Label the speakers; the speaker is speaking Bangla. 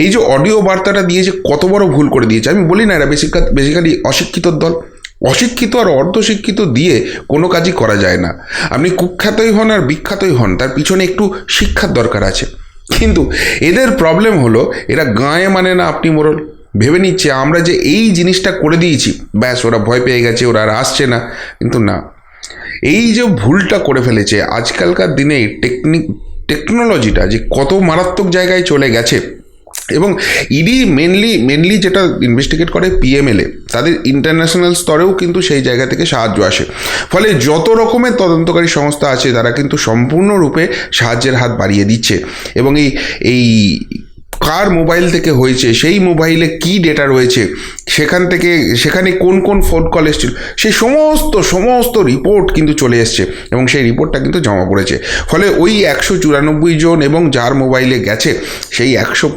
Speaker 1: এই যে অডিও বার্তাটা দিয়ে যে কত বড় ভুল করে দিয়েছে, আমি বলি না এরা বেসিক্যালি অশিক্ষিতর দল। অশিক্ষিত আর অর্ধশিক্ষিত দিয়ে কোনো কাজই করা যায় না। আপনি কুখ্যাতই হন আর বিখ্যাতই হন, তার পিছনে একটু শিক্ষার দরকার আছে। কিন্তু এদের প্রবলেম হলো এরা গাঁয়ে মানে না আপনি মোড়ল, ভেবে নিচ্ছে আমরা যে এই জিনিসটা করে দিয়েছি ব্যাস ওরা ভয় পেয়ে গেছে, ওরা আর আসছে না। কিন্তু না, এই যে ভুলটা করে ফেলেছে আজকালকার দিনে টেকনোলজিটা যে কত মারাত্মক জায়গায় চলে গেছে। এবং ইডি মেনলি যেটা ইনভেস্টিগেট করে পিএমএলএ, তাদের ইন্টারন্যাশনাল স্তরেও কিন্তু সেই জায়গা থেকে সাহায্য আসে। ফলে যত রকমের তদন্তকারী সংস্থা আছে তারা কিন্তু সম্পূর্ণরূপে সাহায্যের হাত বাড়িয়ে দিচ্ছে। এবং এই কার মোবাইল থেকে হয়েছে, সেই মোবাইলে কি ডেটা রয়েছে, সেখানে কোন কোন ফোন কল এসেছিল, সেই সমস্ত রিপোর্ট কিন্তু চলে এসছে এবং সেই রিপোর্টটা কিন্তু জমা পড়েছে। ফলে ওই 194 জন এবং যার মোবাইলে গেছে সেই 100